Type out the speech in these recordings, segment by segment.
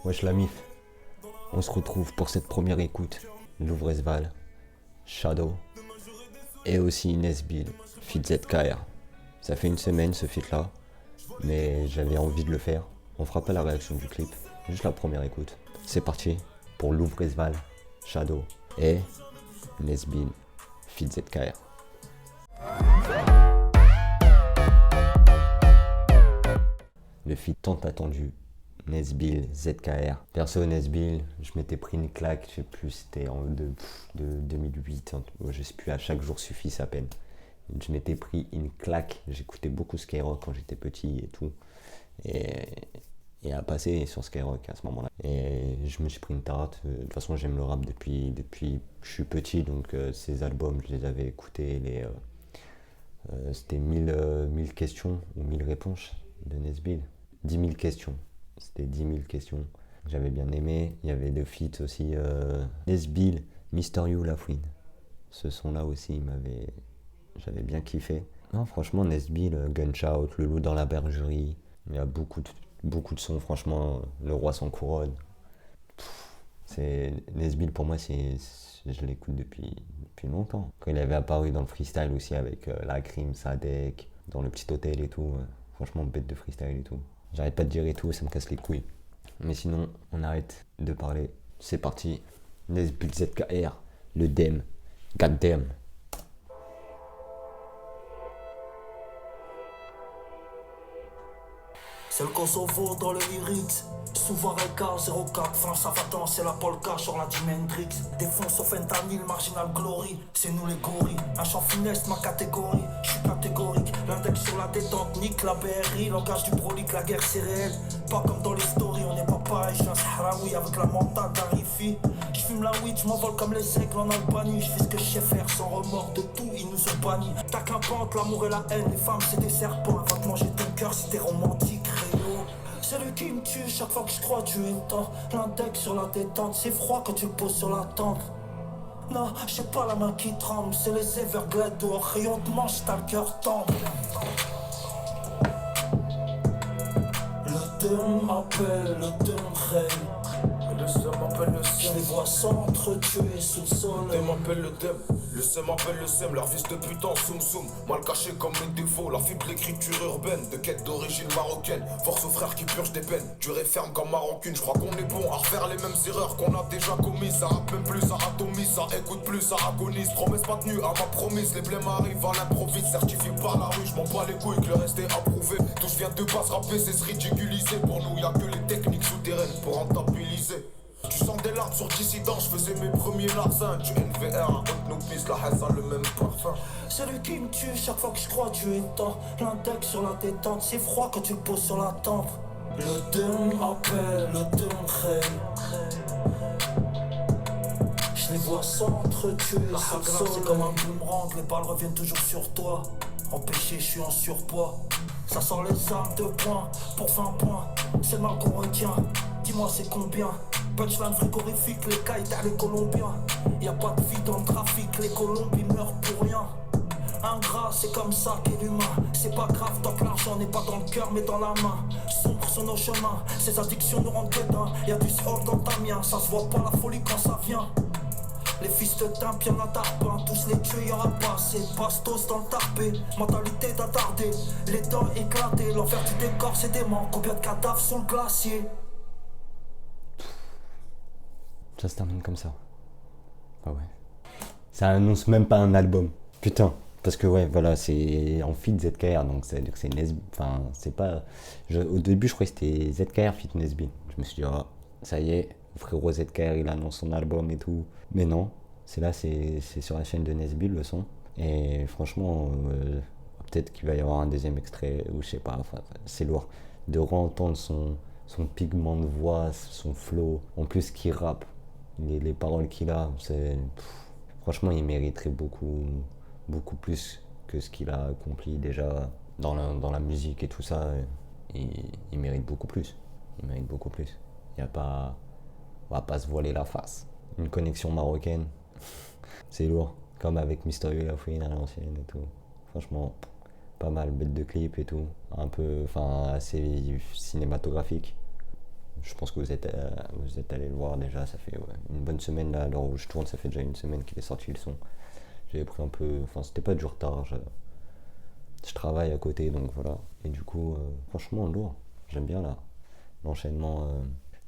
Wesh la mif, on se retrouve pour cette première écoute. Louvresval, Shadow et aussi Nesbill, feat ZKR. Ça fait une semaine ce feat là, mais j'avais envie de le faire. On fera pas la réaction du clip, juste la première écoute. C'est parti pour Louvresval, Shadow et Nesbill, feat ZKR. Le feat tant attendu, Nesbill, ZKR. Perso, Nesbill, je m'étais pris une claque, je sais plus, c'était de 2008, hein, je sais plus, à chaque jour suffit sa peine. Je m'étais pris une claque, j'écoutais beaucoup Skyrock quand j'étais petit et tout. Et à passer sur Skyrock à ce moment-là. Et je me suis pris une tarte. De toute façon, j'aime le rap depuis que je suis petit, donc ces albums, je les avais écoutés. C'était 1000 questions ou 1000 réponses de Nesbill. 10 000 questions. C'était 10 000 questions. J'avais bien aimé. Il y avait deux feats aussi. Nesbill, Mister You, Lafouine. Ce son-là aussi, j'avais bien kiffé. Non, franchement, Nesbill, Gunshot, Le Loup dans la bergerie. Il y a beaucoup de sons, franchement. Le Roi sans couronne. Nesbill, pour moi, je l'écoute depuis longtemps. Quand il avait apparu dans le freestyle aussi avec La Crime, Sadek, dans le petit hôtel et tout. Franchement, bête de freestyle et tout. J'arrête pas de dire et tout, ça me casse les couilles. Mais sinon, on arrête de parler. C'est parti. Nesbill ZKR, le Dem. Goddamn. C'est le Kosovo dans le lyrics. Souvent Reka 04, France Savatan, c'est la polka sur la Jimi Hendrix. Défonce au fentanyl, marginal glory, c'est nous les gorilles. Un chant funeste, ma catégorie, je suis catégorique. L'index sur la détente, nique la BRI, langage du prolique, la guerre c'est réel. Pas comme dans les stories, on n'est pas pareil, je suis un Sahraoui avec la mentale d'Arifi. Je fume la weed, je m'envole comme les aigles en Albanie. Je fais ce que je sais faire sans remords de tout, ils nous ont bannis. T'as qu'un pente, l'amour et la haine, les femmes c'est des serpents. Elle va te manger ton cœur si t'es romantique. C'est lui qui me tue chaque fois que je crois tuer le temps. L'index sur la détente, c'est froid quand tu le poses sur la tempe. Non, j'ai pas la main qui tremble, c'est les Everglades dehors. Rayon de manche, t'as le cœur tendre. Le Dem m'appelle, le Dem règne. Le seum m'appelle le Je seum. les vois s'entretuer sous le Le soleil. dem m'appelle le dem. Le seum m'appelle le seum. Leur fils de putain, soum soum. Mal caché comme les défauts. La fibre de l'écriture urbaine. De quête d'origine marocaine. Force aux frères qui purgent des peines. Dur et ferme comme marocaine. Je crois qu'on est bon à refaire les mêmes erreurs qu'on a déjà commises. Ça rappe même plus, ça atomise. Ça écoute plus, ça agonise. Promesse pas tenue à ma promise. Les blèmes arrivent à l'improviste. Certifié par la rue. Je m'en bats les couilles que le reste est approuvé. Tout je viens de base rapper, c'est se ridiculiser. Pour nous, y'a que les techniques souterraines pour rentabiliser. Tu sens des larmes sur dissident, je faisais mes premiers larcins. Du NVR à Haute-Nopice, la haine a le même parfum. C'est lui qui me tue chaque fois que je crois tuer le temps. L'index sur la détente, c'est froid quand tu le poses sur la tempe. Le Dem m'appelle, le Dem règne. Je les vois s'entretuer sur le sol. C'est comme un boomerang, les balles reviennent toujours sur toi. Empêché, je suis en surpoids. Ça sent les armes de poing pour 20 points. C'est le mal qu'on retient, dis-moi c'est combien. Punchline frigorifique, les cailles les Colombiens. Y'a pas de vie dans le trafic, les Colombiens meurent pour rien. Ingrat, c'est comme ça qu'est l'humain. C'est pas grave tant que l'argent n'est pas dans le cœur mais dans la main. Sombre sur nos chemins, ces addictions nous rendent dedans. Y'a du sport dans ta mien, ça se voit pas la folie quand ça vient. Les fils de timp, y'en a tarpin, tous les tués, y'aura pas assez de bastos dans le tarpé, mentalité d'attardé, les dents éclatées, l'envers du décor c'est dément, combien de cadavres sous le glacier. Ça se termine comme ça. Ah ouais. Ça annonce même pas un album. Putain. Parce que ouais, voilà, c'est en feat ZKR, donc ça veut dire que c'est Nesbill. Enfin, c'est pas... au début, je croyais que c'était ZKR feat Nesbill. Je me suis dit, oh, ça y est, frérot ZKR, il annonce son album et tout. Mais non, c'est sur la chaîne de Nesbill, le son. Et franchement, peut-être qu'il va y avoir un deuxième extrait, ou je sais pas, enfin, c'est lourd. De re-entendre son pigment de voix, son flow, en plus qu'il rappe, les paroles qu'il a, franchement, il mériterait beaucoup plus que ce qu'il a accompli déjà dans la musique et tout ça. Il mérite beaucoup plus. Il mérite beaucoup plus. Il y a pas, on va pas se voiler la face. Une connexion marocaine, c'est lourd. Comme avec Mister You, Lafouine à l'ancienne et tout. Franchement, pas mal, bête de clip et tout. Un peu, enfin, assez cinématographique. Je pense que vous êtes allé le voir déjà, ça fait une bonne semaine là, à l'heure où je tourne, ça fait déjà une semaine qu'il est sorti le son. J'avais pris un peu, enfin c'était pas du retard, je travaille à côté donc voilà. Et du coup, franchement lourd, j'aime bien là. L'enchaînement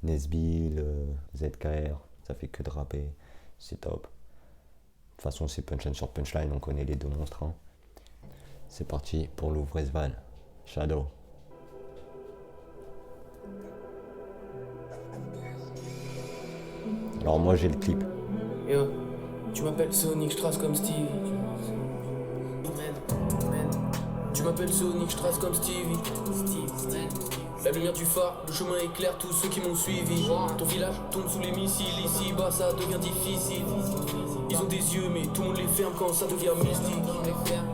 Nesbill, ZKR, ça fait que de rapper, c'est top. De toute façon c'est punchline sur punchline, on connaît les deux monstres. Hein. C'est parti pour Louvresval, Shadow. Alors moi j'ai le clip. Yo, tu m'appelles Sonic, je trace comme Stevie. Tu m'appelles Sonic, je trace comme Stevie. La lumière du phare, le chemin éclaire tous ceux qui m'ont suivi. Ton village tombe sous les missiles, ici bas ça devient difficile. Ils ont des yeux mais tout le monde les ferme quand ça devient mystique.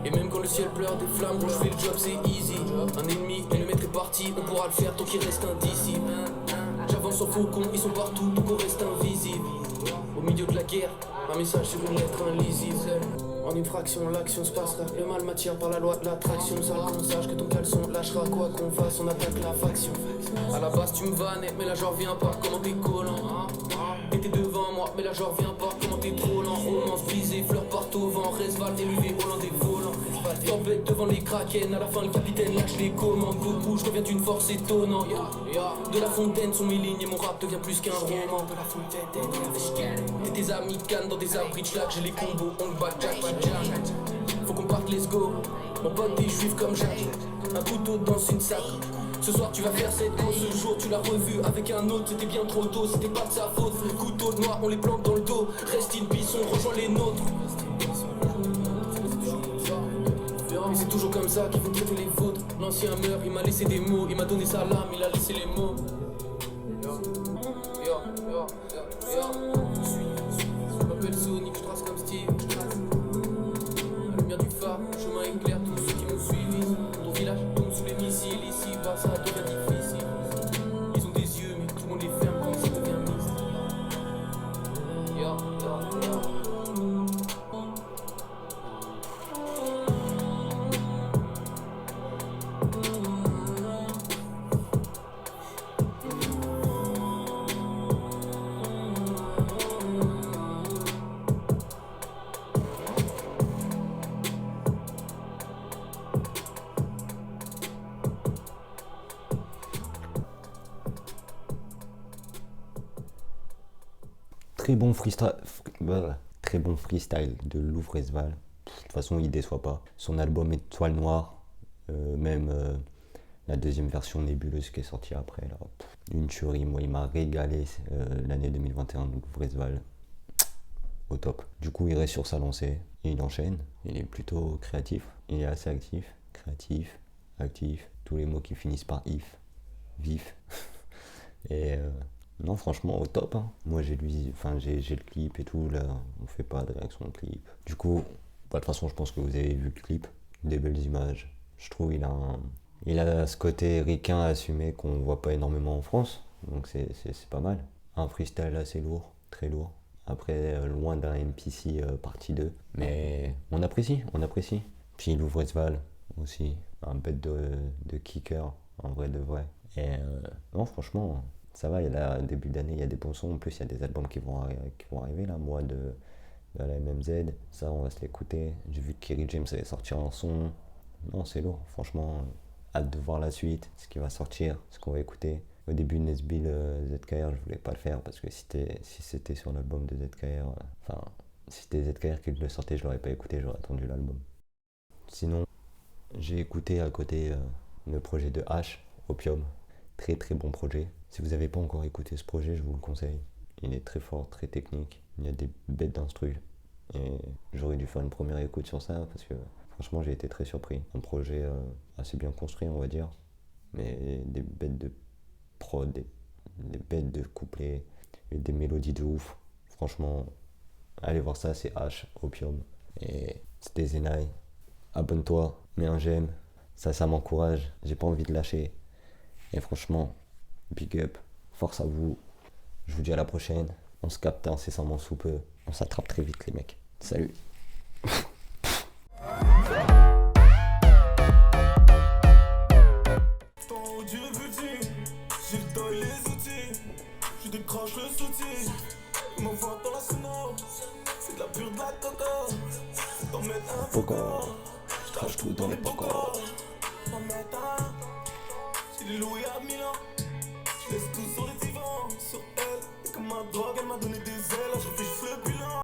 Et même quand le ciel pleure des flammes, quand je fais le job c'est easy. Un ennemi et le maître est parti, on pourra le faire tant qu'il reste indicible. J'avance en faucon, ils sont partout, donc on reste invisible. Au milieu de la guerre, un message sur une lettre invisible. En une fraction, l'action se passera. Le mal m'attire par la loi de l'attraction. Sale qu'on sache que ton caleçon lâchera quoi qu'on fasse, on attaque la faction. À la base tu me vannais, mais là j'en reviens pas, comment t'es collant. T'étais devant moi, mais là j'en reviens pas, comment t'es trop lent. Romance brisée, fleurs partent au vent, Resval élevé, hollandais volant. Tempête devant les kraken, à la fin le capitaine lâche les commandes. Goku, je deviens une force étonnante. De la fontaine sont mes lignes et mon rap devient plus qu'un roman. De la fontaine, t'es tes amis cannes dans des abris de schlag, j'ai les combos, on le bat jack. Faut qu'on parte, let's go. Mon pote est juif comme Jacques. Un couteau dans une sac. Ce soir tu vas faire cette go. Ce jour tu l'as revu avec un autre. C'était bien trop tôt, c'était pas de sa faute. Le couteau noir, on les plante dans le dos. Reste in peace, on rejoint les nôtres. Mais c'est toujours comme ça qu'il faut traiter les vôtres. L'ancien meurt, il m'a laissé des mots. Il m'a donné sa lame, il a laissé les mots. Je m'appelle Sonic, je trace comme Steve. Du phare, chemin éclair, tous ceux qui m'ont suivi. Ton village tombe sous les missiles, ici bas ça devient difficile. Ils ont des yeux mais tout le monde les ferme quand ça devient mystique. Très bon freestyle de Louvresval. De toute façon, il déçoit pas. Son album Étoile Noire, même la deuxième version nébuleuse qui est sortie après, là, une tuerie. Moi, il m'a régalé l'année 2021 de Louvresval. Au top. Du coup, il reste sur sa lancée. Il enchaîne. Il est plutôt créatif. Il est assez actif. Créatif, actif. Tous les mots qui finissent par if, vif. Et non, franchement, au top. Hein. Moi, j'ai le clip et tout. Là, on fait pas de réaction au clip. Du coup, de toute façon, je pense que vous avez vu le clip. Des belles images. Je trouve il a ce côté ricain assumé qu'on voit pas énormément en France. Donc, c'est pas mal. Un freestyle assez lourd, très lourd. Après, loin d'un MPC partie 2. Mais on apprécie. Puis Louvresval aussi. Un bête de kicker, en vrai de vrai. Et non, franchement, ça va. Il y a début d'année, il y a des bons sons. En plus, il y a des albums qui vont arriver là. Moi, de la MMZ. Ça, on va se l'écouter. J'ai vu que Kerry James allait sortir un son. Non, c'est lourd. Franchement, hâte de voir la suite. Ce qui va sortir, ce qu'on va écouter. Au début, Nesbill, ZKR, je voulais pas le faire parce que si c'était sur l'album de ZKR, si c'était ZKR qui le sortait, je l'aurais pas écouté, j'aurais attendu l'album. Sinon, j'ai écouté à côté le projet de H, Opium. Très très bon projet. Si vous n'avez pas encore écouté ce projet, je vous le conseille. Il est très fort, très technique. Il y a des bêtes d'instru. Et j'aurais dû faire une première écoute sur ça parce que franchement, j'ai été très surpris. Un projet assez bien construit, on va dire. Mais des bêtes de prod, des bêtes de couplets, et des mélodies de ouf. Franchement, allez voir ça, c'est H, Opium. Et c'était Zenai. Abonne-toi, mets un j'aime. Ça m'encourage. J'ai pas envie de lâcher. Et franchement, big up. Force à vous. Je vous dis à la prochaine. On se capte incessamment sous peu. On s'attrape très vite, les mecs. Salut. Dieu petit, j'ai le temps et les outils. décroche le soutien. Ils m'envoient dans la sono. C'est de la pure de la coco. Faut t'en mettre un Poco. Je crache tout dans les pocos. T'en mettre un. J'ai les loués à Milan. Je laisse tout sur les divans. Sur elle, et comme ma drogue, elle m'a donné des ailes.